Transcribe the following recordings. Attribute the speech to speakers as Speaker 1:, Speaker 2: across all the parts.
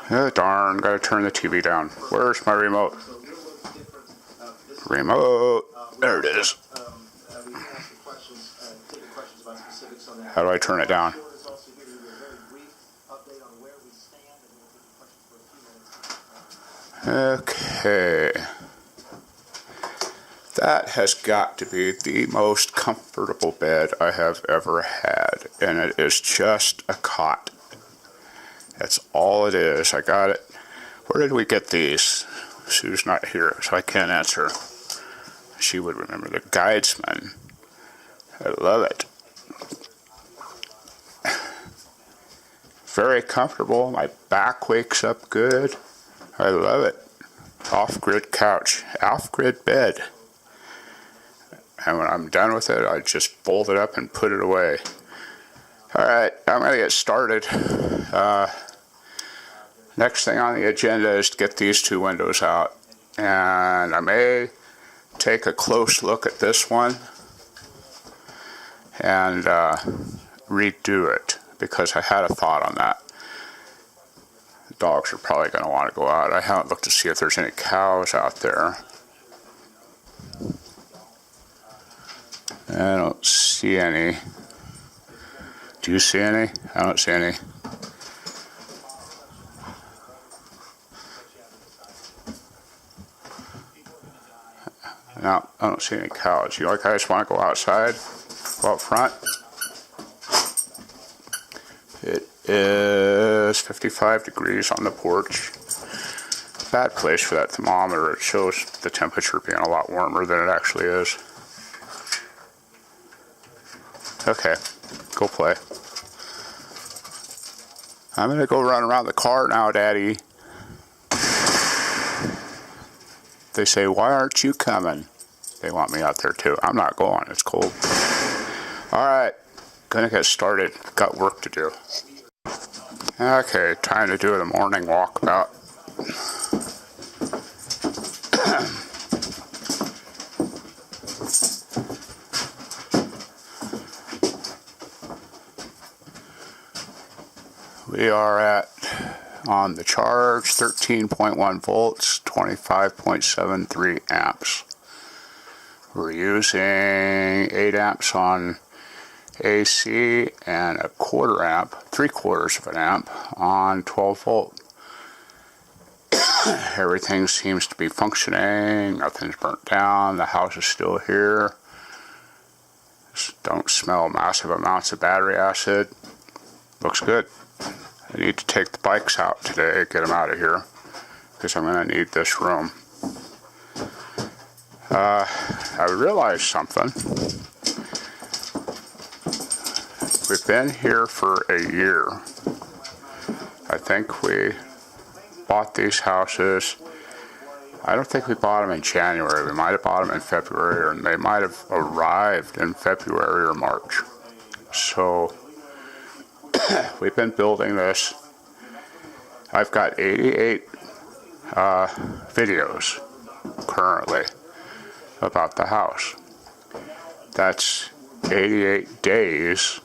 Speaker 1: Oh, darn, gotta turn the TV down. Where's my remote? Remote. There it is. How do I turn it down? Okay. That has got to be the most comfortable bed I have ever had, and it is just a cot. That's all it is. I got it. Where did we get these? Sue's not here, so I can't answer. She would remember. The Guidesman. I love it. Very comfortable. My back wakes up good. I love it. Off-grid couch. Off-grid bed. And when I'm done with it, I just fold it up and put it away. Alright, I'm going to get started. Next thing on the agenda is to get these two windows out. And I may take a close look at this one and redo it, because I had a thought on that. The dogs are probably going to want to go out. I haven't looked to see if there's any cows out there. I don't see any. Do you see any? I don't see any. No, I don't see any cows. You guys want to go outside? Go out front? It is 55 degrees on the porch. Bad place for that thermometer. It shows the temperature being a lot warmer than it actually is. Okay, go play. I'm going to go run around the car now, Daddy. They say, why aren't you coming? They want me out there too. I'm not going. It's cold. Alright, gonna get started. Got work to do. Okay, time to do the morning walkabout. We are on the charge, 13.1 volts, 25.73 amps. We're using 8 amps on AC and a quarter amp, 3/4 of an amp on 12 volt. Everything seems to be functioning. Nothing's burnt down. The house is still here. Just don't smell massive amounts of battery acid. Looks good. I need to take the bikes out today, get them out of here, because I'm going to need this room. I realized something. We've been here for a year. I think we bought these houses. I don't think we bought them in January. We might have bought them in February, or they might have arrived in February or March. So we've been building this. I've got 88 videos currently about the house. That's 88 days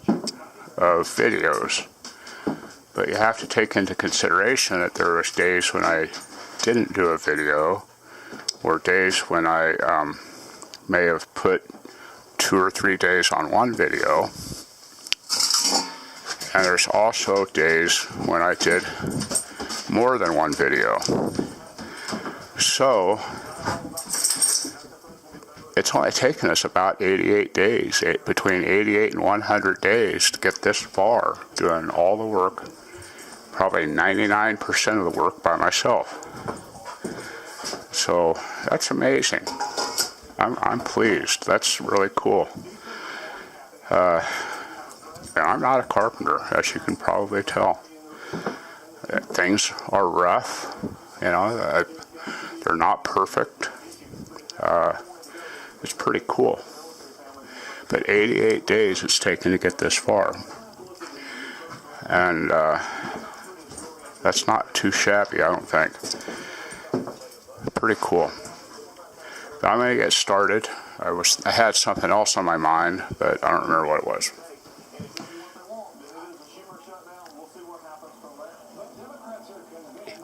Speaker 1: of videos. But you have to take into consideration that there was days when I didn't do a video, or days when I may have put 2 or 3 days on one video. And there's also days when I did more than one video. So it's only taken us about 88 days, between 88 and 100 days to get this far, doing all the work, probably 99% of the work by myself. So that's amazing. I'm pleased. That's really cool. And I'm not a carpenter, as you can probably tell. Things are rough, you know, they're not perfect. It's pretty cool. But 88 days it's taken to get this far. And that's not too shabby, I don't think. Pretty cool. But I'm going to get started. I had something else on my mind, but I don't remember what it was.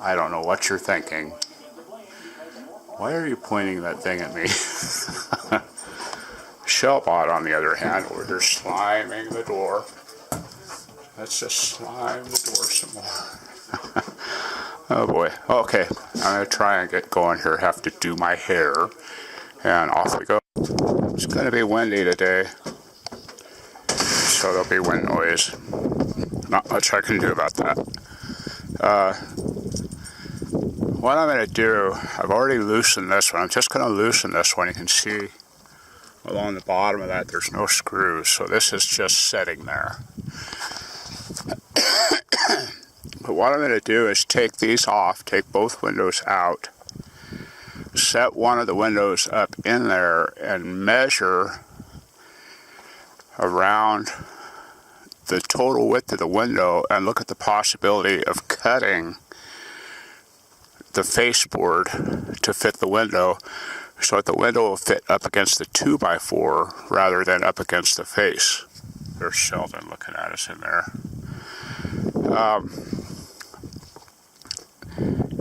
Speaker 1: I don't know what you're thinking. Why are you pointing that thing at me? Shellbot, on the other hand, over here sliming the door. Let's just slime the door some more. Oh boy. Okay, I'm going to try and get going here. Have to do my hair. And off we go. It's going to be windy today. So there'll be wind noise. Not much I can do about that. What I'm going to do, I've already loosened this one. I'm just going to loosen this one. You can see along the bottom of that there's no screws. So this is just sitting there. But what I'm going to do is take these off, take both windows out, set one of the windows up in there, and measure around the total width of the window and look at the possibility of cutting the faceboard to fit the window so that the window will fit up against the 2x4 rather than up against the face. There's Sheldon looking at us in there.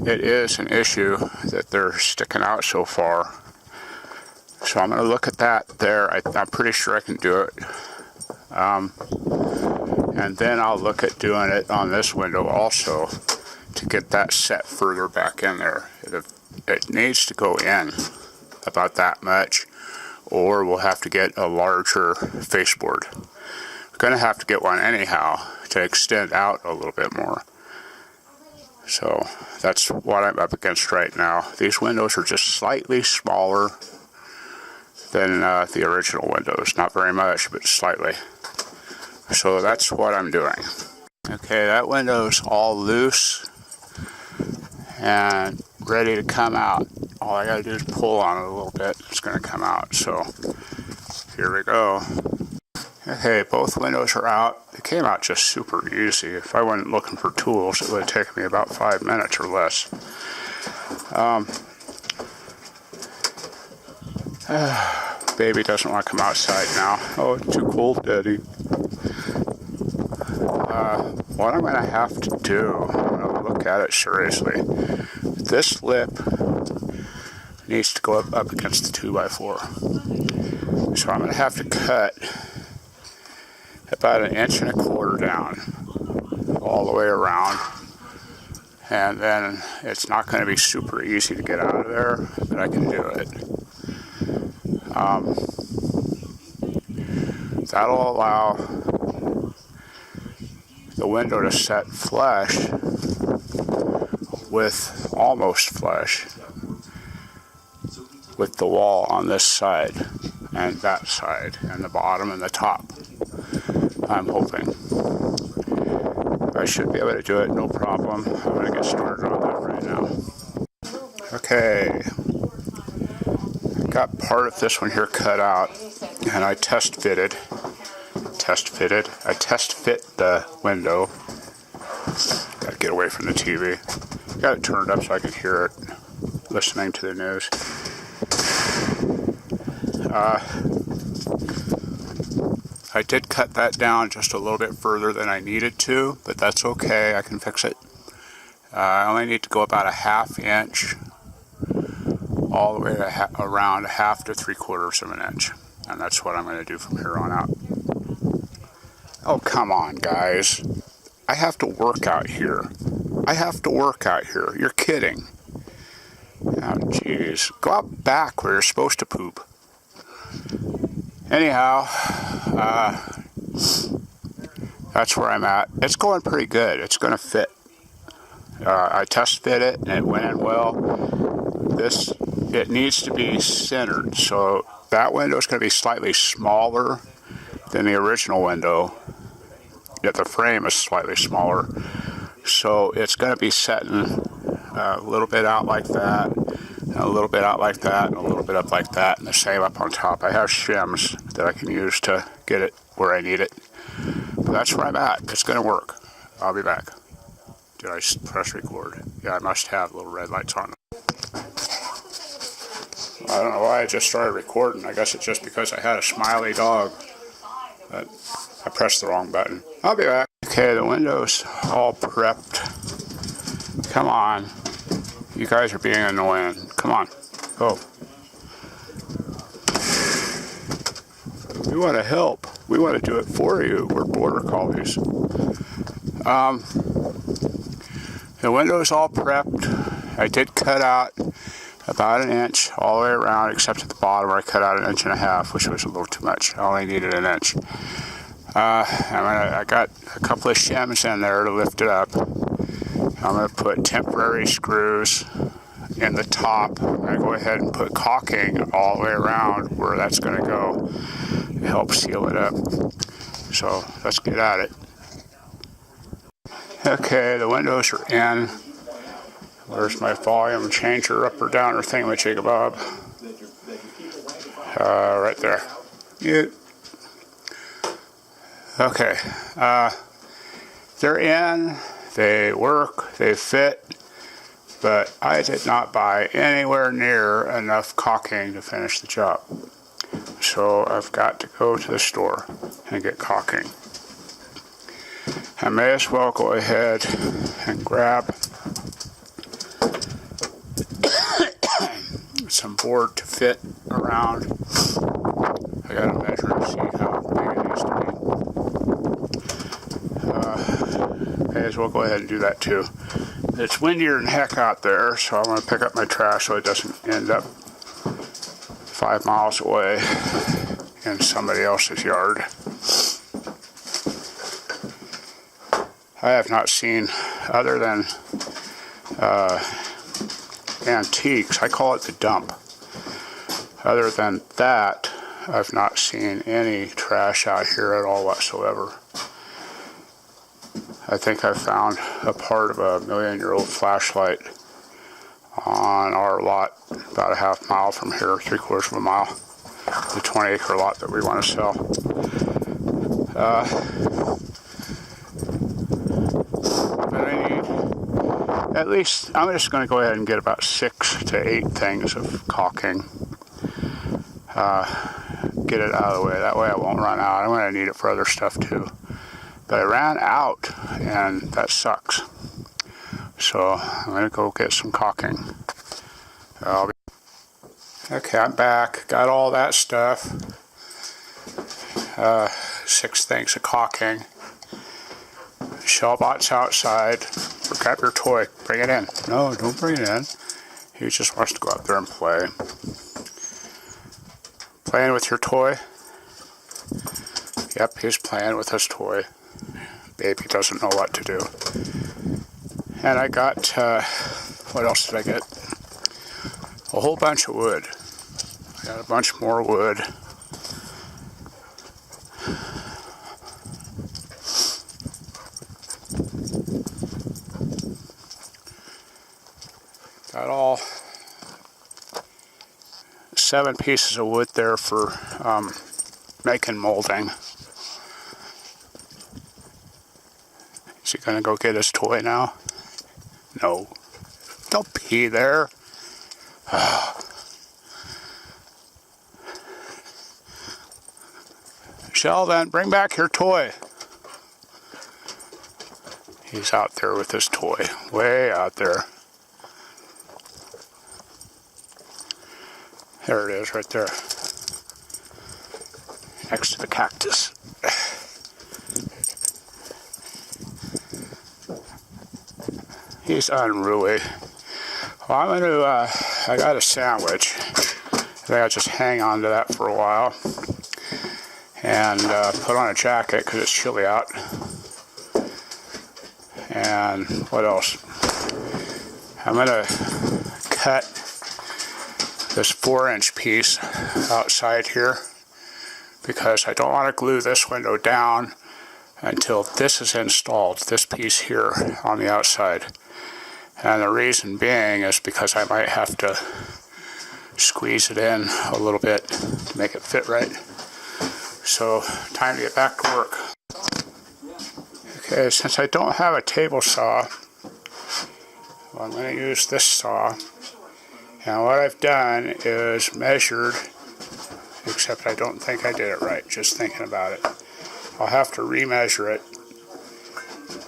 Speaker 1: It is an issue that they're sticking out so far. So I'm going to look at that there. I'm pretty sure I can do it. And then I'll look at doing it on this window also to get that set further back in there. It needs to go in about that much, or we'll have to get a larger faceboard. We're going to have to get one anyhow to extend out a little bit more. So that's what I'm up against right now. These windows are just slightly smaller than the original windows. Not very much, but slightly. So that's what I'm doing. Okay, that window's all loose and ready to come out. All I gotta do is pull on it a little bit. It's gonna come out. So here we go. Okay, both windows are out. They came out just super easy. If I wasn't looking for tools, it would have taken me about 5 minutes or less. Baby doesn't want to come outside now. Oh, it's too cold, Daddy. What I'm going to have to do, I'm going to look at it seriously. This lip needs to go up against the 2x4. So I'm going to have to cut about 1.25 inches down all the way around, and then it's not going to be super easy to get out of there, but I can do it. That'll allow the window to set flush with almost flush with the wall on this side and that side and the bottom and the top. I'm hoping. I should be able to do it, no problem. I'm going to get started on that right now. Okay. I got part of this one here cut out, and I test fit the window. Got to get away from the TV. Got it turned up so I can hear it, listening to the news. I did cut that down just a little bit further than I needed to, but that's okay. I can fix it. I only need to go about 1/2 inch all the way to around 1/2 to 3/4 inch. And that's what I'm going to do from here on out. Oh, come on, guys. I have to work out here. You're kidding. Oh, jeez. Go out back where you're supposed to poop. Anyhow, that's where I'm at. It's going pretty good. It's going to fit. I test fit it, and it went in well. It needs to be centered, so that window is going to be slightly smaller than the original window, yet the frame is slightly smaller. So it's going to be setting a little bit out like that, and a little bit out like that, and a little bit up like that, and the same up on top. I have shims that I can use to get it where I need it. But that's where I'm at. It's going to work. I'll be back. Did I press record? Yeah, I must have little red lights on. I don't know why I just started recording. I guess it's just because I had a smiley dog. But I pressed the wrong button. I'll be back. Okay, the window's all prepped. Come on. You guys are being annoying. Come on. Go. We want to help. We want to do it for you. We're border collies. The window's all prepped. I did cut out about 1 inch all the way around, except at the bottom where I cut out 1.5 inches, which was a little too much. I only needed 1 inch. I got a couple of shims in there to lift it up. I'm going to put temporary screws in the top. I'm going to go ahead and put caulking all the way around where that's going to go to help seal it up. So let's get at it. Okay, the windows are in. Where's my volume changer, up or down, or thingamajigabob? Right there. Yeah. Okay. They're in. They work. They fit. But I did not buy anywhere near enough caulking to finish the job. So I've got to go to the store and get caulking. I may as well go ahead and grab some board to fit around. I gotta measure to see how big it needs to be. May as well go ahead and do that too. It's windier than heck out there, so I'm gonna pick up my trash so it doesn't end up 5 miles away in somebody else's yard. I have not seen, other than antiques, I call it the dump. Other than that, I've not seen any trash out here at all whatsoever. I think I found a part of a 1,000,000-year-old flashlight on our lot about a half mile from here, 3/4 of a mile, the 20-acre lot that we want to sell. But I need, at least, I'm just going to go ahead and get about 6 to 8 things of caulking. Get it out of the way. That way I won't run out. I'm going to need it for other stuff too. But I ran out, and that sucks. So I'm going to go get some caulking. Okay, I'm back. Got all that stuff. 6 things of caulking. Shellbot's outside. Grab your toy. Bring it in. No, don't bring it in. He just wants to go out there and play. Playing with your toy? Yep, he's playing with his toy. Baby doesn't know what to do. And I got, what else did I get? A whole bunch of wood. I got a bunch more wood. Got all 7 pieces of wood there for making molding. Is he gonna go get his toy now? No. Don't pee there. Sheldon, bring back your toy. He's out there with his toy, way out there. There it is, right there. Next to the cactus. He's unruly. Well, I'm going to, I got a sandwich. I think I'll just hang on to that for a while. And put on a jacket because it's chilly out. And what else? I'm going to cut this 4-inch piece outside here because I don't want to glue this window down until this is installed, this piece here on the outside. And the reason being is because I might have to squeeze it in a little bit to make it fit right. So, time to get back to work. Okay, since I don't have a table saw, well, I'm going to use this saw. And what I've done is measured, except I don't think I did it right, just thinking about it. I'll have to remeasure it.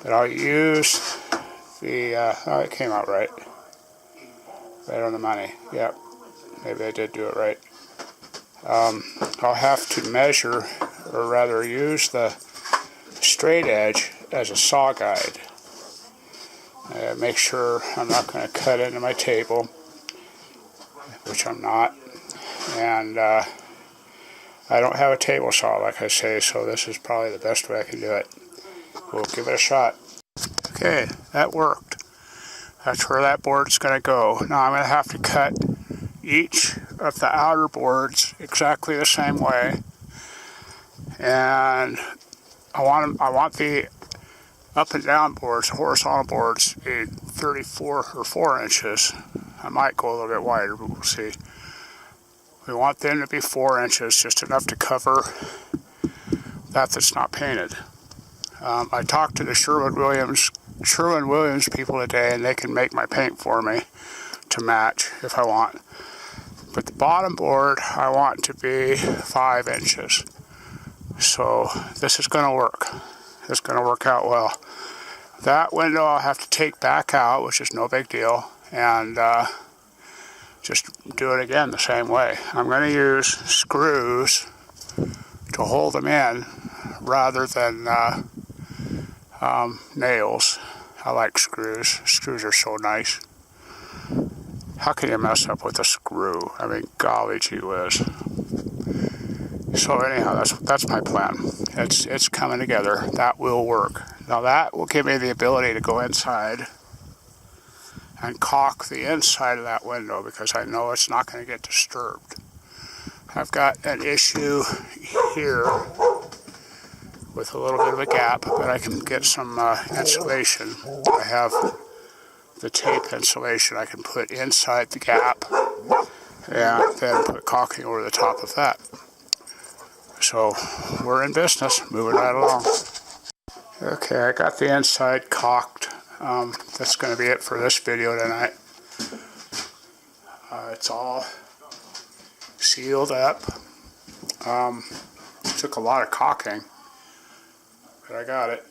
Speaker 1: But I'll use the, oh, it came out right. Right on the money. Yep. Maybe I did do it right. I'll have to measure, or rather use the straight edge as a saw guide. Make sure I'm not going to cut into my table, which I'm not. And I don't have a table saw, like I say, so this is probably the best way I can do it. We'll give it a shot. Okay, that worked. That's where that board's going to go. Now I'm going to have to cut each of the outer boards exactly the same way. And I want the up and down boards, horizontal boards, be 34 or 4 inches. I might go a little bit wider, but we'll see. We want them to be 4 inches, just enough to cover that's not painted. I talked to the Sherwin-Williams people today, and they can make my paint for me to match if I want. But the bottom board I want to be 5 inches. So this is going to work. It's going to work out well. That window I'll have to take back out, which is no big deal, and just do it again the same way. I'm going to use screws to hold them in rather than nails. I like screws. Screws are so nice. How can you mess up with a screw? I mean, golly gee whiz. So anyhow, that's my plan. It's coming together. That will work. Now that will give me the ability to go inside and caulk the inside of that window, because I know it's not going to get disturbed. I've got an issue here with a little bit of a gap, but I can get some insulation. I have the tape insulation I can put inside the gap and then put caulking over the top of that. So we're in business, moving right along. Okay, I got the inside caulked. That's going to be it for this video tonight. It's all sealed up. Took a lot of caulking, but I got it.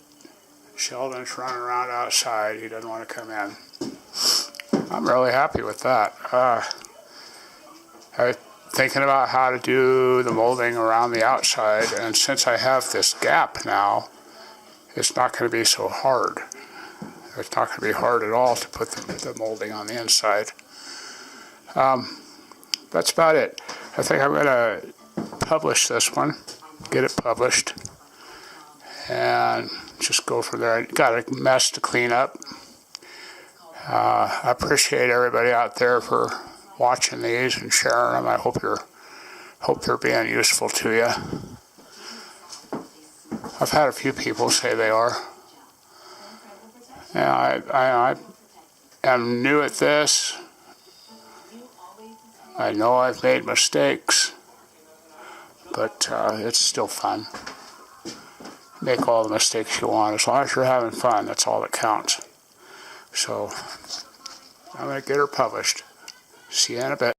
Speaker 1: Sheldon's running around outside. He doesn't want to come in. I'm really happy with that. I'm thinking about how to do the molding around the outside, and since I have this gap now, it's not going to be so hard. It's not going to be hard at all to put the molding on the inside. That's about it. I think I'm going to publish this one, get it published, and just go from there. I got a mess to clean up. I appreciate everybody out there for watching these and sharing them. I hope they're being useful to you. I've had a few people say they are. Yeah, I am new at this. I know I've made mistakes, but it's still fun. Make all the mistakes you want. As long as you're having fun, that's all that counts. So I'm going to get her published. See you in a bit.